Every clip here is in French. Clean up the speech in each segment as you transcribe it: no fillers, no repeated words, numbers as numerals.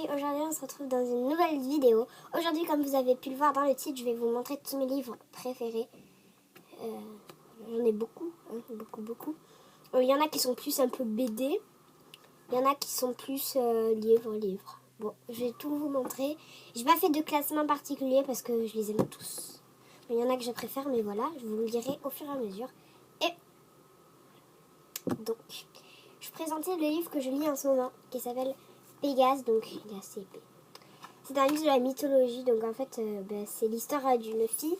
aujourd'hui on se retrouve dans une nouvelle vidéo. Aujourd'hui, comme vous avez pu le voir dans le titre, je vais vous montrer tous mes livres préférés. J'en ai beaucoup, hein, beaucoup. Il y en a qui sont plus un peu BD, il y en a qui sont plus livres. Bon, je vais tout vous montrer. J'ai pas fait de classement particulier parce que je les aime tous. Il y en a que je préfère, mais voilà, je vous le dirai au fur et à mesure. Et donc, je présentais le livre que je lis en ce moment, qui s'appelle Pégase, donc il est assez épais. C'est un livre de la mythologie, donc en fait, c'est l'histoire d'une fille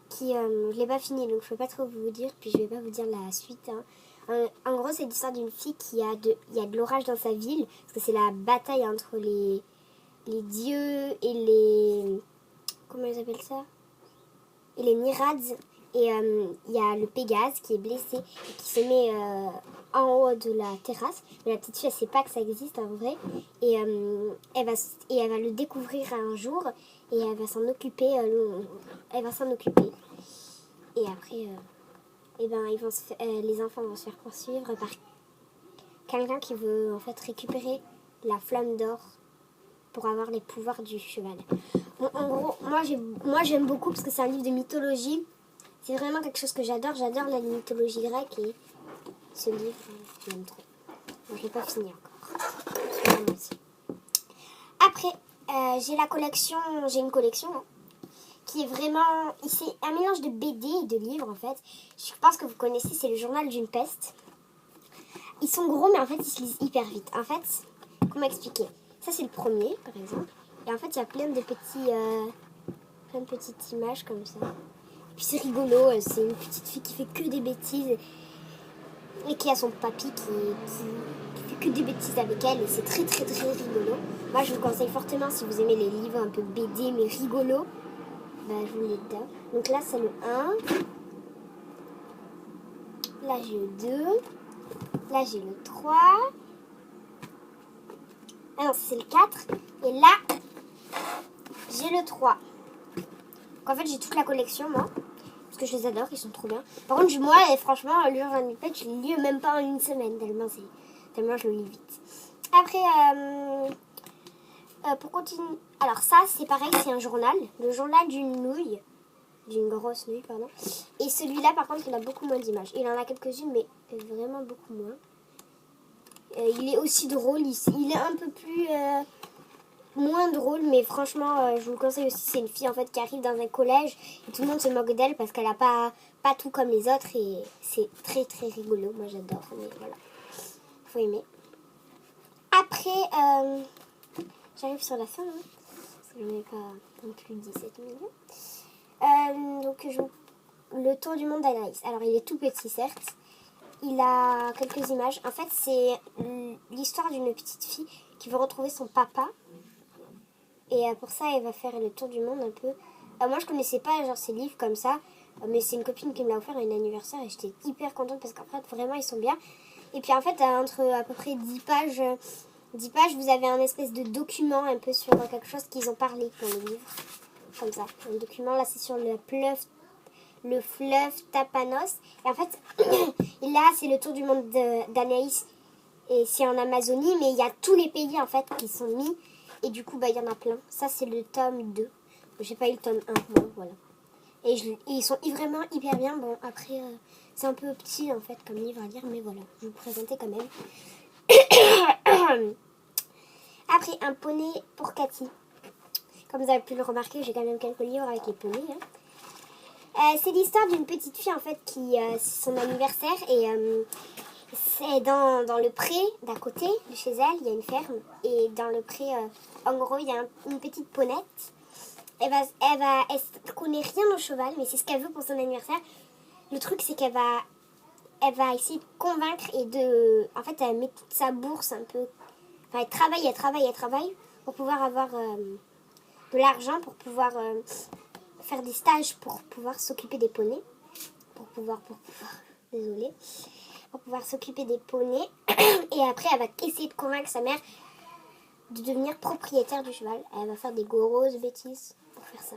qui, je l'ai pas fini, donc je peux pas trop vous dire, puis je vais pas vous dire la suite. Hein. En gros, c'est l'histoire d'une fille il y a de l'orage dans sa ville, parce que c'est la bataille entre les dieux et les, comment ils appellent ça, et les Nirads. Et il y a le Pégase qui est blessé et qui se met en haut de la terrasse. Mais la petite fille, elle sait pas que ça existe en vrai. Et elle va le découvrir un jour et elle va s'en occuper. Et après, les enfants vont se faire poursuivre par quelqu'un qui veut en fait récupérer la flamme d'or pour avoir les pouvoirs du cheval. Bon, en gros, moi j'aime beaucoup parce que c'est un livre de mythologie. C'est vraiment quelque chose que j'adore. J'adore la mythologie grecque et ce livre, je l'aime trop. Bon, je ne l'ai pas fini encore. Après, j'ai une collection hein, qui est vraiment... C'est un mélange de BD et de livres en fait. Je pense que vous connaissez, c'est le journal d'une peste. Ils sont gros mais en fait ils se lisent hyper vite. En fait, comment expliquer? Ça c'est le premier par exemple. Et en fait il y a plein de petites images comme ça. Puis c'est rigolo, c'est une petite fille qui fait que des bêtises et qui a son papy qui fait que des bêtises avec elle et c'est très rigolo. Moi je vous conseille fortement si vous aimez les livres un peu BD mais rigolo, je vous les donne. Donc là c'est le 1, là j'ai le 2, là j'ai le 3, ah non c'est le 4 et là j'ai le 3. Donc en fait j'ai toute la collection moi. Parce que je les adore, ils sont trop bien. Par contre, moi, franchement, le jour d'un iPad, je le lis même pas en une semaine, tellement je le lis vite. Après, pour continuer... Alors ça, c'est pareil, c'est un journal. Le journal d'une grosse nouille, pardon. Et celui-là, par contre, il a beaucoup moins d'images. Il en a quelques-unes, mais vraiment beaucoup moins. Il est aussi drôle, il est un peu plus... moins drôle, mais franchement je vous le conseille aussi. C'est une fille en fait qui arrive dans un collège et tout le monde se moque d'elle parce qu'elle a pas tout comme les autres et c'est très rigolo. Moi j'adore, mais voilà, faut aimer. Après j'arrive sur la fin hein, parce que j'en ai pas non plus 17 minutes. Donc le tour du monde d'Anaïs. Alors il est tout petit certes, il a quelques images. En fait c'est l'histoire d'une petite fille qui veut retrouver son papa. Et pour ça, elle va faire le tour du monde un peu. Moi, je connaissais pas genre ces livres comme ça. Mais c'est une copine qui me l'a offert à un anniversaire. Et j'étais hyper contente parce qu'en fait, vraiment, ils sont bien. Et puis en fait, entre à peu près 10 pages, vous avez un espèce de document un peu sur quelque chose qu'ils ont parlé dans le livre. Comme ça. Un document, là, c'est sur le fleuve Tapanos. Et en fait, là, c'est le tour du monde d'Anaïs. Et c'est en Amazonie. Mais il y a tous les pays, en fait, qui sont mis. Et du coup, il y en a plein. Ça, c'est le tome 2. J'ai pas eu le tome 1, moi, voilà. Et ils sont vraiment hyper bien. Bon, après, c'est un peu petit, en fait, comme livre à lire. Mais voilà, je vous le présentais quand même. Après, un poney pour Cathy. Comme vous avez pu le remarquer, j'ai quand même quelques livres avec les poneys. Hein. C'est l'histoire d'une petite fille, en fait, qui c'est son anniversaire. Et c'est dans le pré d'à côté de chez elle, il y a une ferme. Et dans le pré, en gros, il y a une petite ponette. Elle connaît rien au cheval, mais c'est ce qu'elle veut pour son anniversaire. Le truc, c'est qu'elle va essayer de convaincre en fait, elle met toute sa bourse un peu... Enfin, elle travaille pour pouvoir avoir de l'argent, pour pouvoir faire des stages, pour pouvoir s'occuper des poneys. Désolée. Pour pouvoir s'occuper des poneys. Et après, elle va essayer de convaincre sa mère de devenir propriétaire du cheval. Elle va faire des grosses bêtises pour faire ça.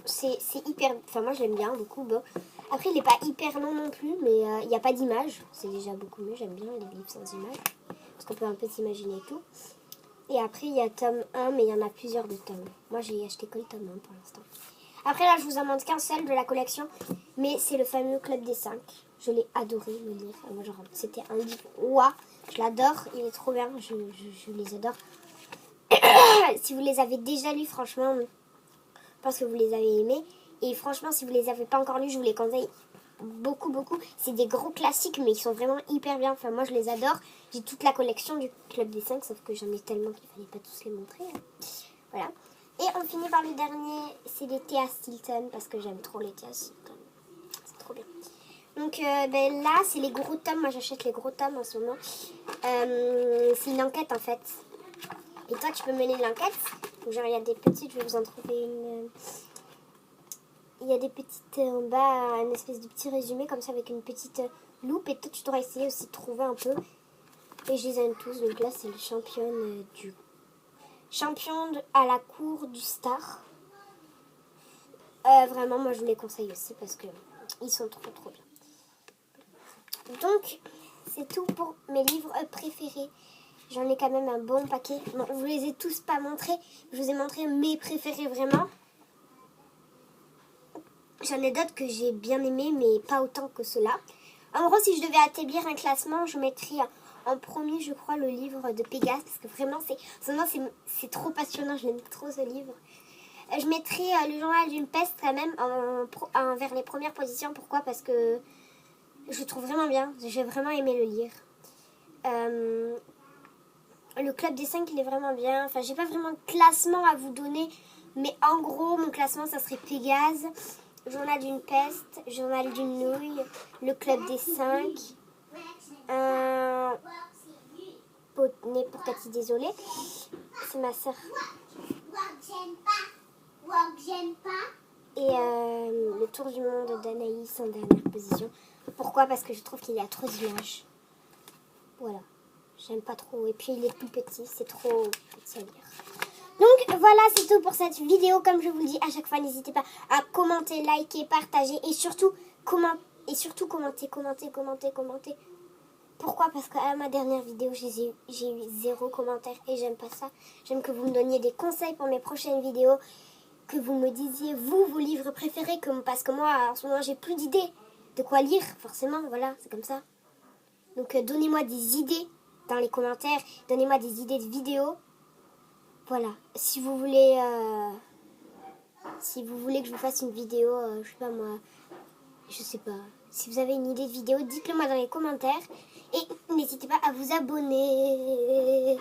C'est hyper... Enfin, moi, je l'aime bien, beaucoup. Bon. Après, il n'est pas hyper long non plus, mais il n'y a pas d'image. C'est déjà beaucoup mieux. J'aime bien les livres sans images. Parce qu'on peut un peu s'imaginer tout. Et après, il y a tome 1, mais il y en a plusieurs de tomes. Moi, j'ai acheté que le tome 1 pour l'instant. Après, là, je vous en montre qu'un seul de la collection. Mais c'est le fameux Club des 5. Je l'ai adoré, le livre. Moi, genre, c'était un livre. Ouah, je l'adore. Il est trop bien. Je les adore. Si vous les avez déjà lus, franchement, je pense que vous les avez aimés. Et franchement, si vous les avez pas encore lus, je vous les conseille beaucoup, beaucoup. C'est des gros classiques, mais ils sont vraiment hyper bien. Enfin, moi, je les adore. J'ai toute la collection du Club des 5, sauf que j'en ai tellement qu'il fallait pas tous les montrer. Hein. Voilà. Et on finit par le dernier, c'est les thés à Stilton, parce que j'aime trop les thés à Stilton. C'est trop bien. Donc là, c'est les gros tomes. Moi, j'achète les gros tomes en ce moment. C'est une enquête, en fait. Et toi, tu peux mener l'enquête. Donc, genre, il y a des petites, je vais vous en trouver une. Il y a des petites en bas, une espèce de petit résumé comme ça avec une petite loupe. Et toi, tu devras essayer aussi de trouver un peu. Et je les aime tous. Donc là, c'est le champion à la cour du star. Vraiment, moi, je vous les conseille aussi parce que ils sont trop, trop bien. Donc, c'est tout pour mes livres préférés. J'en ai quand même un bon paquet. Bon, je vous les ai tous pas montrés. Je vous ai montré mes préférés vraiment. J'en ai d'autres que j'ai bien aimés, mais pas autant que ceux-là. En gros, si je devais établir un classement, je mettrais en premier, je crois, le livre de Pégase. Parce que vraiment, c'est trop passionnant. Je l'aime trop, ce livre. Je mettrais le journal d'une peste quand même vers les premières positions. Pourquoi? Parce que je le trouve vraiment bien. J'ai vraiment aimé le lire. Le Club des 5, il est vraiment bien. Enfin, j'ai pas vraiment de classement à vous donner. Mais en gros, mon classement, ça serait Pégase, Journal d'une peste, Journal d'une nouille, Le Club des 5, Poney pour Cathy désolée. C'est ma soeur. Et Le Tour du monde d'Anaïs en dernière position. Pourquoi? Parce que je trouve qu'il y a trop d'images. Voilà. J'aime pas trop. Et puis il est plus petit. C'est trop petit à lire. Donc voilà, c'est tout pour cette vidéo. Comme je vous le dis à chaque fois, n'hésitez pas à commenter, liker, partager. Et surtout, commenter. Pourquoi? Parce qu'à ma dernière vidéo, j'ai eu 0 commentaire. Et j'aime pas ça. J'aime que vous me donniez des conseils pour mes prochaines vidéos. Que vous me disiez, vos livres préférés. Parce que moi, en ce moment, j'ai plus d'idées de quoi lire. Forcément, voilà, c'est comme ça. Donc donnez-moi des idées dans les commentaires. Donnez-moi des idées de vidéos. Voilà. Si vous voulez que je vous fasse une vidéo, je sais pas moi, je sais pas. Si vous avez une idée de vidéo, dites-le moi dans les commentaires. Et n'hésitez pas à vous abonner.